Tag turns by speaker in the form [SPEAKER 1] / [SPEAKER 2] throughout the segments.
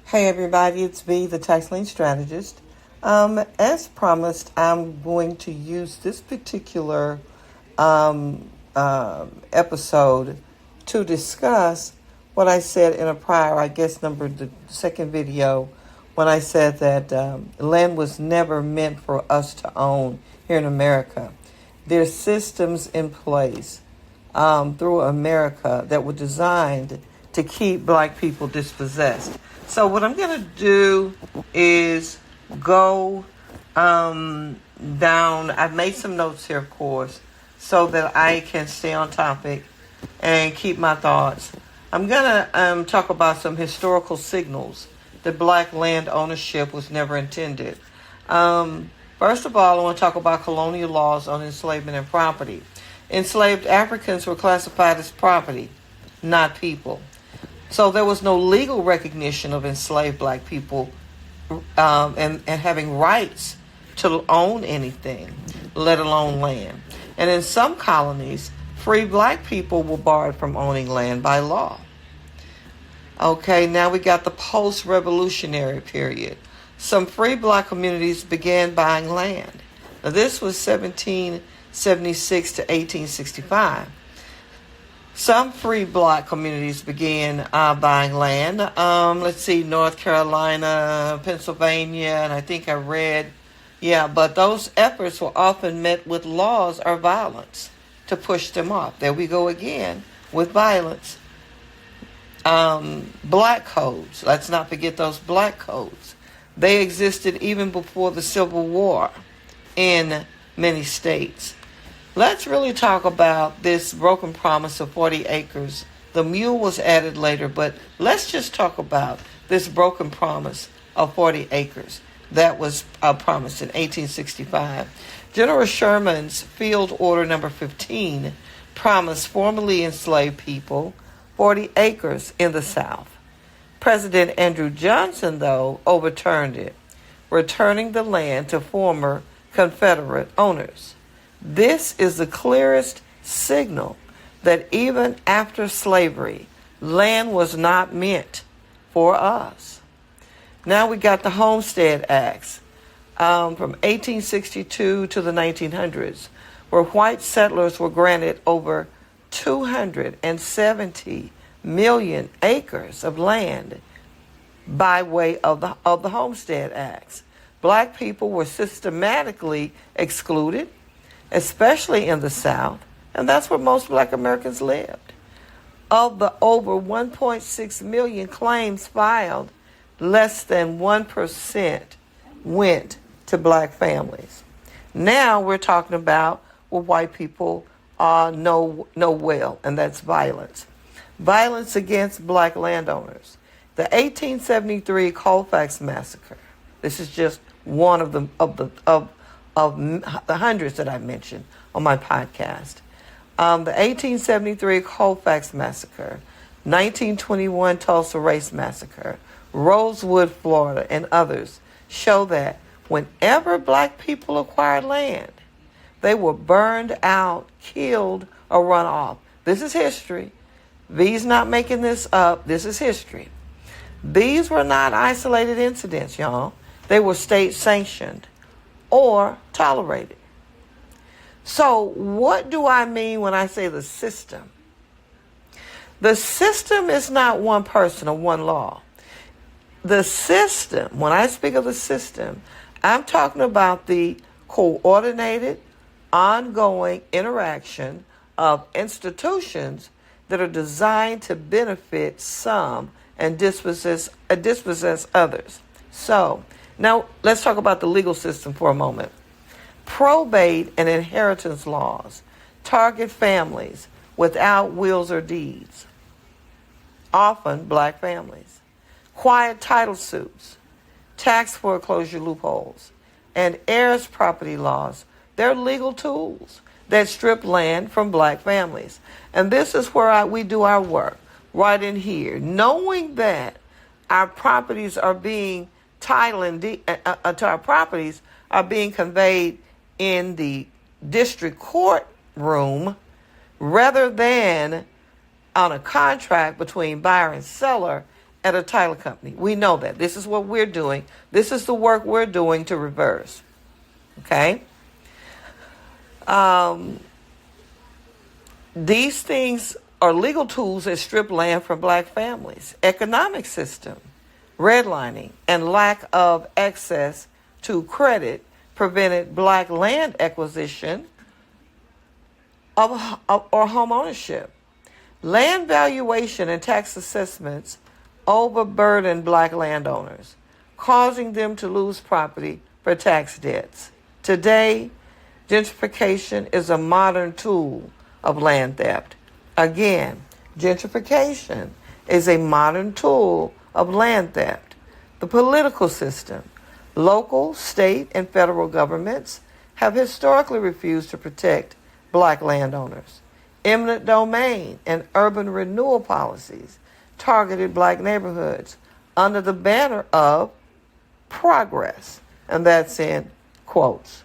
[SPEAKER 1] Hey everybody, it's me, the tax lien strategist. As promised, I'm going to use this particular episode to discuss what I said in a prior, the second video, when I said that land was never meant for us to own here in America. There's systems in place through America that were designed to keep black people dispossessed. So what I'm going to do is go down. I've made some notes here, of course, so that I can stay on topic and keep my thoughts. I'm going to talk about some historical signals that black land ownership was never intended. First of all, I want to talk about colonial laws on enslavement and property. Enslaved Africans were classified as property, not people. So there was no legal recognition of enslaved black people and having rights to own anything, let alone land. And in some colonies, free black people were barred from owning land by law. Okay, now we got the post-revolutionary period. Some free black communities began buying land. Now this was 1776 to 1865. Some free black communities began buying land. North Carolina, Pennsylvania, and I think I read, but those efforts were often met with laws or violence to push them off. There we go again with violence. Black codes. Let's not forget those black codes. They existed even before the Civil War in many states. Let's really talk about this broken promise of 40 acres. The mule was added later, but let's just talk about this broken promise of 40 acres that was promised in 1865. General Sherman's Field Order Number 15 promised formerly enslaved people 40 acres in the South. President Andrew Johnson, though, overturned it, returning the land to former Confederate owners. This is the clearest signal that even after slavery, land was not meant for us. Now we got the Homestead Acts from 1862 to the 1900s, where white settlers were granted over 270 million acres of land by way of the Homestead Acts. Black people were systematically excluded, especially in the South, and that's where most black Americans lived. Of the over 1.6 million claims filed, less than 1% went to black families. Now we're talking about what white people know well, and that's violence. Violence against black landowners. The 1873 Colfax Massacre. This is just one of the hundreds that I've mentioned on my podcast. The 1873 Colfax Massacre, 1921 Tulsa Race Massacre, Rosewood, Florida, and others show that whenever black people acquired land, they were burned out, killed, or run off. This is history. V's not making this up. This is history. These were not isolated incidents, y'all. They were state sanctioned or tolerated. So what do I mean when I say the system? The system is not one person or one law. The system, when I speak of the system, I'm talking about the coordinated, ongoing interaction of institutions that are designed to benefit some and dispossess others. So, now let's talk about the legal system for a moment. Probate and inheritance laws target families without wills or deeds, often black families. Quiet title suits, tax foreclosure loopholes, and heirs property laws, they're legal tools that strip land from black families. And this is where we do our work, right in here, knowing that our properties are being to our properties are being conveyed in the district court room rather than on a contract between buyer and seller at a title company. We know that. This is what we're doing. This is the work we're doing to reverse. Okay? These things are legal tools that strip land from black families. Economic system, redlining, and lack of access to credit prevented black land acquisition or home ownership. Land valuation and tax assessments overburdened black landowners, causing them to lose property for tax debts. Today, gentrification is a modern tool of land theft. Again, gentrification is a modern tool of land theft. The political system, local, state, and federal governments have historically refused to protect black landowners. Eminent domain and urban renewal policies targeted black neighborhoods under the banner of progress, and that's in quotes.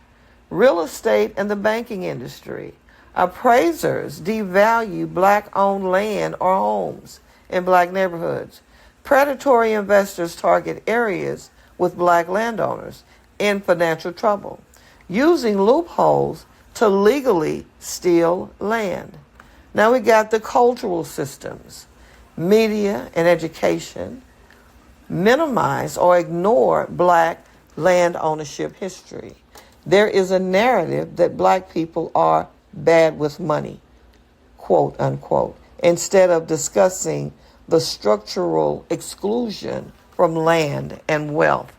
[SPEAKER 1] Real estate and the banking industry. Appraisers devalue black-owned land or homes in black neighborhoods. Predatory investors target areas with black landowners in financial trouble, using loopholes to legally steal land. Now we got the cultural systems. Media and education minimize or ignore black land ownership history. There is a narrative that black people are bad with money, quote unquote, instead of discussing the structural exclusion from land and wealth.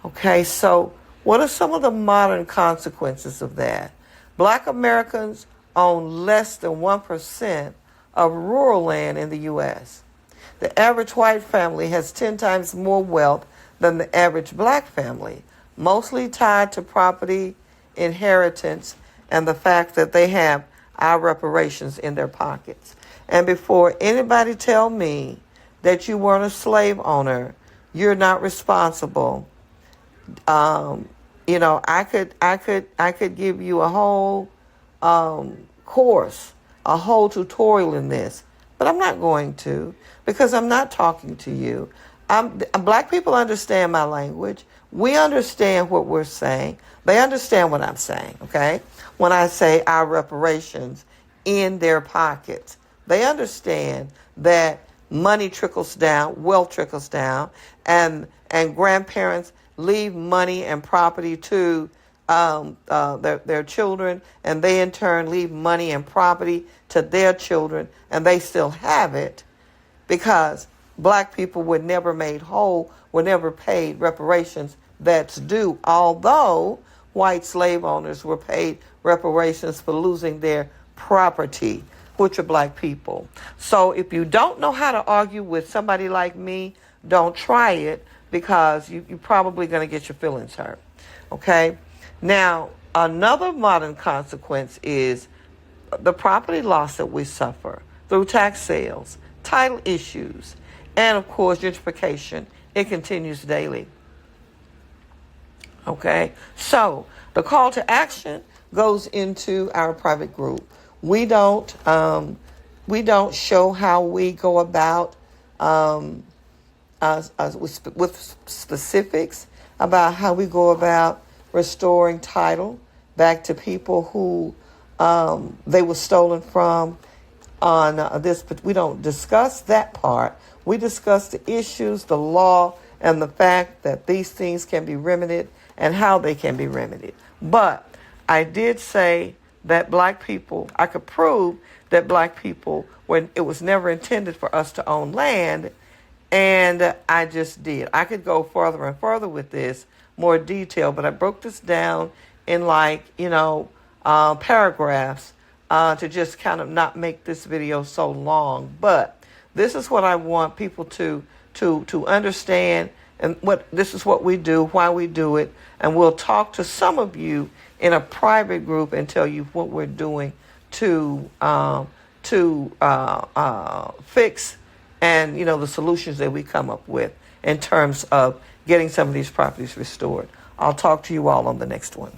[SPEAKER 1] Okay, so what are some of the modern consequences of that? Black Americans own less than 1% of rural land in the U.S. The average white family has 10 times more wealth than the average black family, mostly tied to property, inheritance, and the fact that they have our reparations in their pockets. And before anybody tell me that you weren't a slave owner, you're not responsible. I could give you a whole course, a whole tutorial in this, but I'm not going to, because I'm not talking to you. Black people understand my language. We understand what we're saying. They understand what I'm saying, okay? When I say our reparations in their pockets, they understand that money trickles down, wealth trickles down, and grandparents leave money and property to their children, and they in turn leave money and property to their children, and they still have it because black people were never made whole, were never paid reparations that's due, although white slave owners were paid reparations for losing their property, which are black people. So if you don't know how to argue with somebody like me, don't try it, because you're probably going to get your feelings hurt. Okay? Now, another modern consequence is the property loss that we suffer through tax sales, title issues, and of course gentrification. It continues daily. Okay? So the call to action goes into our private group. We don't show how we go about with specifics about how we go about restoring title back to people who they were stolen from on this, but we don't discuss that part. We discuss the issues, the law, and the fact that these things can be remedied and how they can be remedied. But I did say that black people, I could prove that black people, when it was never intended for us to own land, and I just did. I could go further and further with this, more detail, but I broke this down in paragraphs to just kind of not make this video so long. But this is what I want people to understand, and this is what we do, why we do it, and we'll talk to some of you in a private group and tell you what we're doing to fix and the solutions that we come up with in terms of getting some of these properties restored. I'll talk to you all on the next one.